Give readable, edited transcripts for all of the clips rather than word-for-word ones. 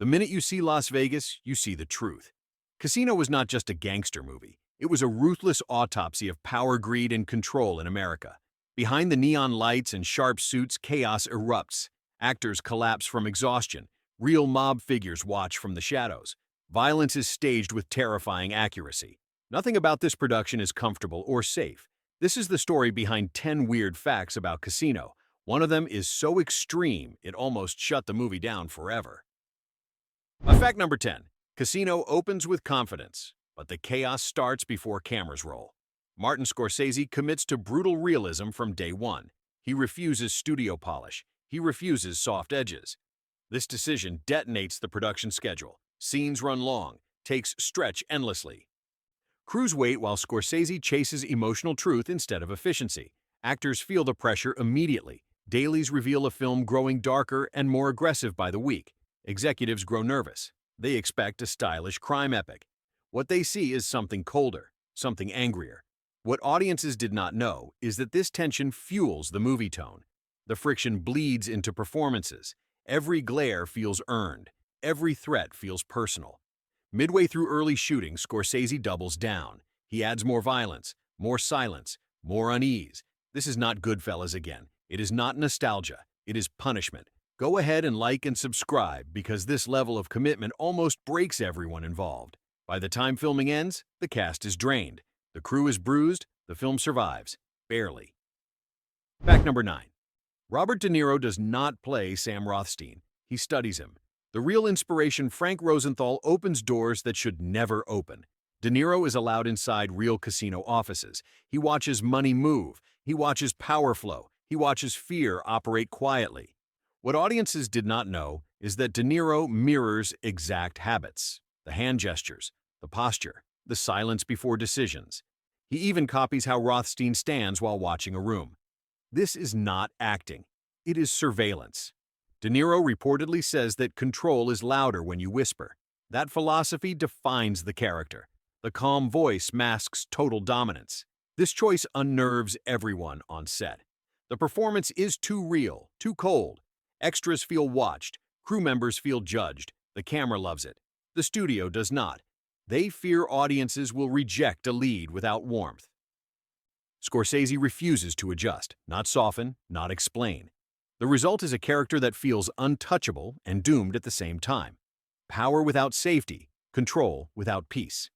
The minute you see Las Vegas, you see the truth. Casino was not just a gangster movie. It was a ruthless autopsy of power, greed, and control in America. Behind the neon lights and sharp suits, chaos erupts. Actors collapse from exhaustion. Real mob figures watch from the shadows. Violence is staged with terrifying accuracy. Nothing about this production is comfortable or safe. This is the story behind 10 weird facts about Casino. One of them is so extreme, it almost shut the movie down forever. Fact number 10. Casino opens with confidence, but the chaos starts before cameras roll. Martin Scorsese commits to brutal realism from day one. He refuses studio polish. He refuses soft edges. This decision detonates the production schedule. Scenes run long, takes stretch endlessly. Crews wait while Scorsese chases emotional truth instead of efficiency. Actors feel the pressure immediately. Dailies reveal a film growing darker and more aggressive by the week. Executives grow nervous. They expect a stylish crime epic. What they see is something colder, something angrier. What audiences did not know is that this tension fuels the movie tone. The friction bleeds into performances. Every glare feels earned. Every threat feels personal. Midway through early shooting, Scorsese doubles down. He adds more violence, more silence, more unease. This is not Goodfellas again. It is not nostalgia. It is punishment. Go ahead and like and subscribe because this level of commitment almost breaks everyone involved. By the time filming ends, the cast is drained. The crew is bruised. The film survives. Barely. Fact number 9. Robert De Niro does not play Sam Rothstein. He studies him. The real inspiration, Frank Rosenthal, opens doors that should never open. De Niro is allowed inside real casino offices. He watches money move. He watches power flow. He watches fear operate quietly. What audiences did not know is that De Niro mirrors exact habits: the hand gestures, the posture, the silence before decisions. He even copies how Rothstein stands while watching a room. This is not acting. It is surveillance. De Niro reportedly says that control is louder when you whisper. That philosophy defines the character. The calm voice masks total dominance. This choice unnerves everyone on set. The performance is too real, too cold. Extras feel watched. Crew members feel judged. The camera loves it. The studio does not. They fear audiences will reject a lead without warmth. Scorsese refuses to adjust, not soften, not explain. The result is a character that feels untouchable and doomed at the same time. Power without safety, control without peace.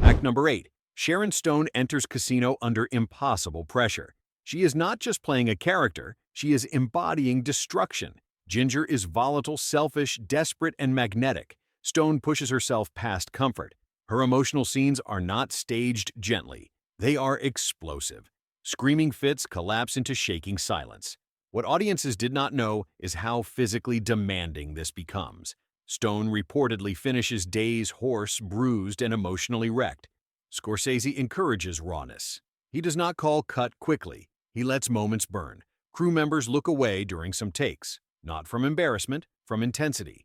Act number 8. Sharon Stone enters Casino under impossible pressure. She is not just playing a character, she is embodying destruction. Ginger is volatile, selfish, desperate, and magnetic. Stone pushes herself past comfort. Her emotional scenes are not staged gently. They are explosive. Screaming fits collapse into shaking silence. What audiences did not know is how physically demanding this becomes. Stone reportedly finishes days hoarse, bruised, and emotionally wrecked. Scorsese encourages rawness. He does not call cut quickly. He lets moments burn. Crew members look away during some takes, not from embarrassment, from intensity.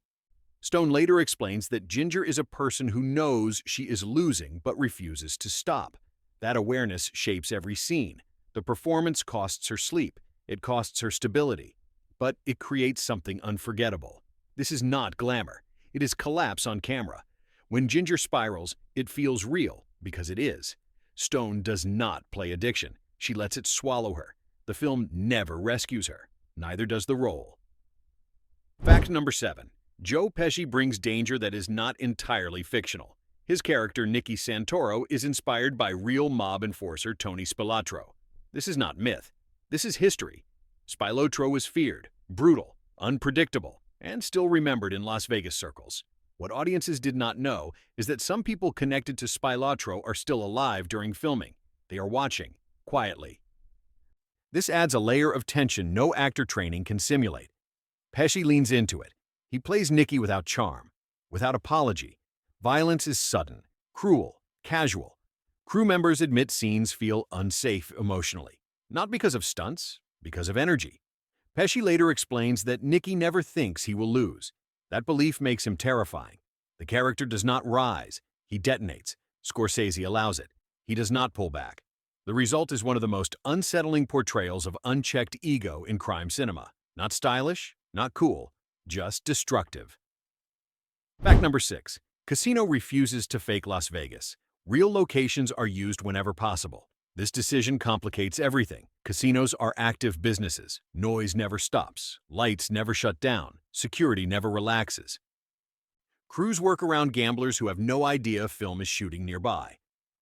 Stone later explains that Ginger is a person who knows she is losing but refuses to stop. That awareness shapes every scene. The performance costs her sleep. It costs her stability. But it creates something unforgettable. This is not glamour. It is collapse on camera. When Ginger spirals, it feels real because it is. Stone does not play addiction. She lets it swallow her. The film never rescues her. Neither does the role. Fact number 7. Joe Pesci brings danger that is not entirely fictional. His character, Nicky Santoro, is inspired by real mob enforcer Tony Spilotro. This is not myth. This is history. Spilotro was feared, brutal, unpredictable, and still remembered in Las Vegas circles. What audiences did not know is that some people connected to Spilotro are still alive during filming. They are watching, quietly. This adds a layer of tension no actor training can simulate. Pesci leans into it. He plays Nicky without charm, without apology. Violence is sudden, cruel, casual. Crew members admit scenes feel unsafe emotionally, not because of stunts, because of energy. Pesci later explains that Nicky never thinks he will lose. That belief makes him terrifying. The character does not rise. He detonates. Scorsese allows it. He does not pull back. The result is one of the most unsettling portrayals of unchecked ego in crime cinema. Not stylish, not cool, just destructive. Fact number 6. Casino refuses to fake Las Vegas. Real locations are used whenever possible. This decision complicates everything. Casinos are active businesses. Noise never stops. Lights never shut down. Security never relaxes. Crews work around gamblers who have no idea a film is shooting nearby.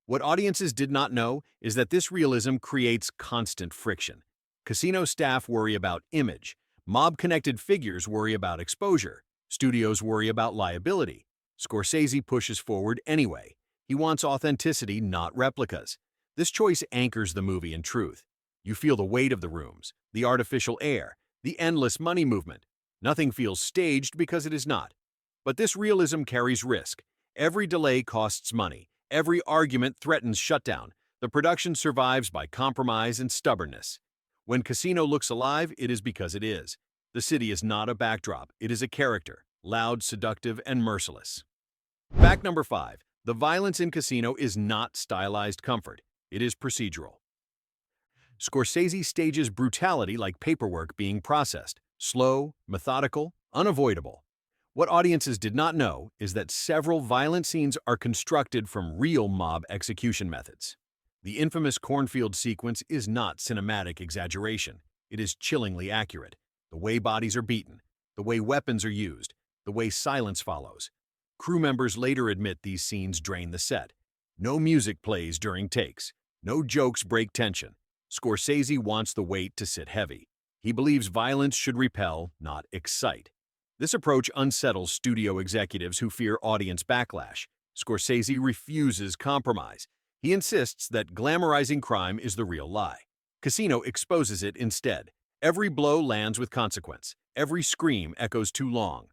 What audiences did not know is that this realism creates constant friction. Casino staff worry about image. Mob-connected figures worry about exposure. Studios worry about liability. Scorsese pushes forward anyway. He wants authenticity, not replicas. This choice anchors the movie in truth. You feel the weight of the rooms, the artificial air, the endless money movement. Nothing feels staged because it is not. But this realism carries risk. Every delay costs money. Every argument threatens shutdown. The production survives by compromise and stubbornness. When Casino looks alive, it is because it is. The city is not a backdrop, it is a character, loud, seductive, and merciless. Fact number 5. The violence in Casino is not stylized comfort, it is procedural. Scorsese stages brutality like paperwork being processed, slow, methodical, unavoidable. What audiences did not know is that several violent scenes are constructed from real mob execution methods. The infamous cornfield sequence is not cinematic exaggeration. It is chillingly accurate. The way bodies are beaten, the way weapons are used, the way silence follows. Crew members later admit these scenes drain the set. No music plays during takes. No jokes break tension. Scorsese wants the weight to sit heavy. He believes violence should repel, not excite. This approach unsettles studio executives who fear audience backlash. Scorsese refuses compromise. He insists that glamorizing crime is the real lie. Casino exposes it instead. Every blow lands with consequence. Every scream echoes too long.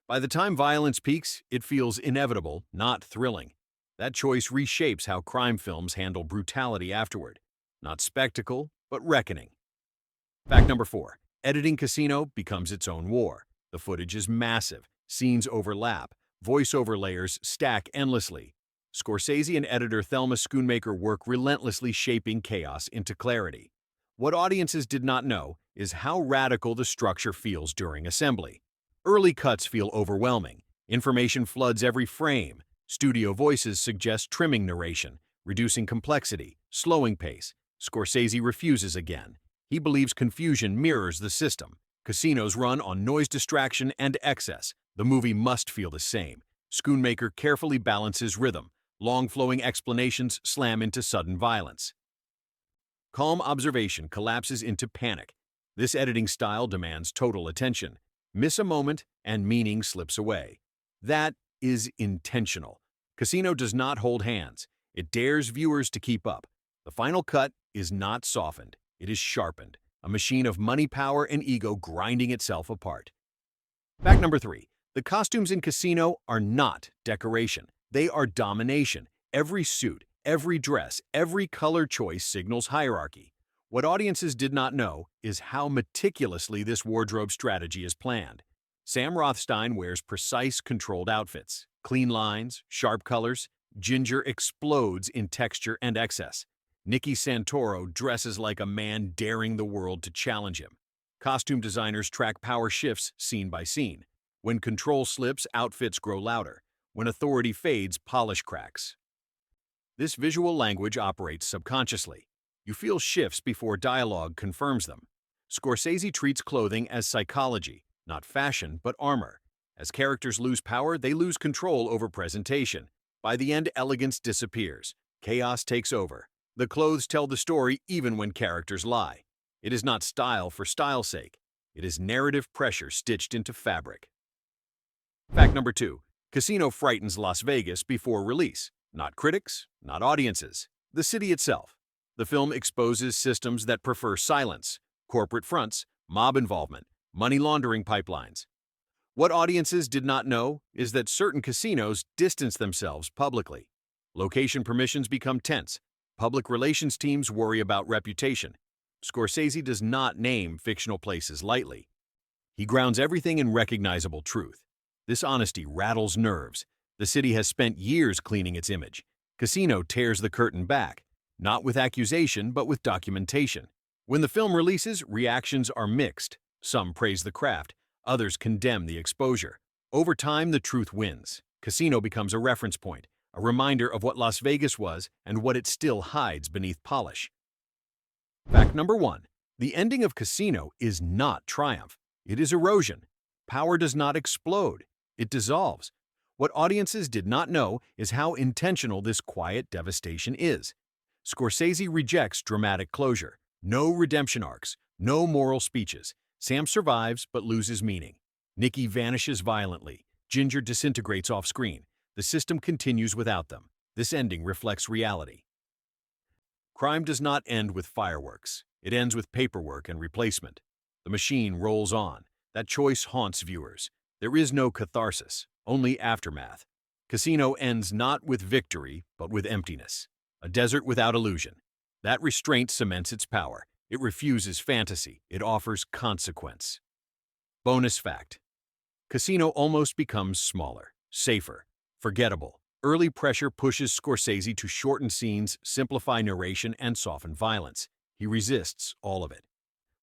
By the time violence peaks, it feels inevitable, not thrilling. That choice reshapes how crime films handle brutality afterward. Not spectacle, but reckoning. Fact number 4. Editing Casino becomes its own war. The footage is massive. Scenes overlap. Voiceover layers stack endlessly. Scorsese and editor Thelma Schoonmaker work relentlessly shaping chaos into clarity. What audiences did not know is how radical the structure feels during assembly. Early cuts feel overwhelming. Information floods every frame. Studio voices suggest trimming narration, reducing complexity, slowing pace. Scorsese refuses again. He believes confusion mirrors the system. Casinos run on noise distraction and excess. The movie must feel the same. Schoonmaker carefully balances rhythm. Long-flowing explanations slam into sudden violence. Calm observation collapses into panic. This editing style demands total attention. Miss a moment, and meaning slips away. That is intentional. Casino does not hold hands. It dares viewers to keep up. The final cut is not softened. It is sharpened. A machine of money, power, and ego grinding itself apart. Fact number 3. The costumes in Casino are not decoration. They are domination. Every suit, every dress, every color choice signals hierarchy. What audiences did not know is how meticulously this wardrobe strategy is planned. Sam Rothstein wears precise, controlled outfits. Clean lines, sharp colors. Ginger explodes in texture and excess. Nicky Santoro dresses like a man daring the world to challenge him. Costume designers track power shifts scene by scene. When control slips, outfits grow louder. When authority fades, polish cracks. This visual language operates subconsciously. You feel shifts before dialogue confirms them. Scorsese treats clothing as psychology, not fashion, but armor. As characters lose power, they lose control over presentation. By the end, elegance disappears. Chaos takes over. The clothes tell the story even when characters lie. It is not style for style's sake. It is narrative pressure stitched into fabric. Fact number 2. Casino frightens Las Vegas before release. Not critics, not audiences. The city itself. The film exposes systems that prefer silence, corporate fronts, mob involvement, money laundering pipelines. What audiences did not know is that certain casinos distance themselves publicly. Location permissions become tense. Public relations teams worry about reputation. Scorsese does not name fictional places lightly. He grounds everything in recognizable truth. This honesty rattles nerves. The city has spent years cleaning its image. Casino tears the curtain back, not with accusation, but with documentation. When the film releases, reactions are mixed. Some praise the craft, others condemn the exposure. Over time, the truth wins. Casino becomes a reference point, a reminder of what Las Vegas was and what it still hides beneath polish. Fact number 1. The ending of Casino is not triumph. It is erosion. Power does not explode. It dissolves. What audiences did not know is how intentional this quiet devastation is. Scorsese rejects dramatic closure. No redemption arcs. No moral speeches. Sam survives but loses meaning. Nikki vanishes violently. Ginger disintegrates off-screen. The system continues without them. This ending reflects reality. Crime does not end with fireworks. It ends with paperwork and replacement. The machine rolls on. That choice haunts viewers. There is no catharsis, only aftermath. Casino ends not with victory, but with emptiness. A desert without illusion. That restraint cements its power. It refuses fantasy. It offers consequence. Bonus fact. Casino almost becomes smaller, safer, forgettable. Early pressure pushes Scorsese to shorten scenes, simplify narration, and soften violence. He resists all of it.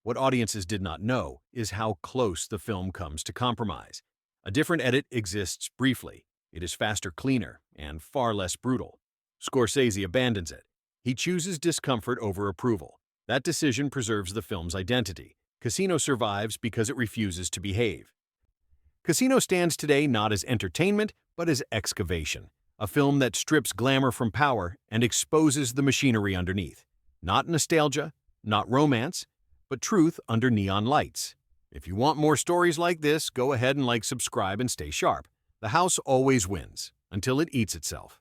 What audiences did not know is how close the film comes to compromise. A different edit exists briefly. It is faster, cleaner, and far less brutal. Scorsese abandons it. He chooses discomfort over approval. That decision preserves the film's identity. Casino survives because it refuses to behave. Casino stands today not as entertainment, but as excavation. A film that strips glamour from power and exposes the machinery underneath. Not nostalgia, not romance, but truth under neon lights. If you want more stories like this, go ahead and subscribe and stay sharp. The house always wins, until it eats itself.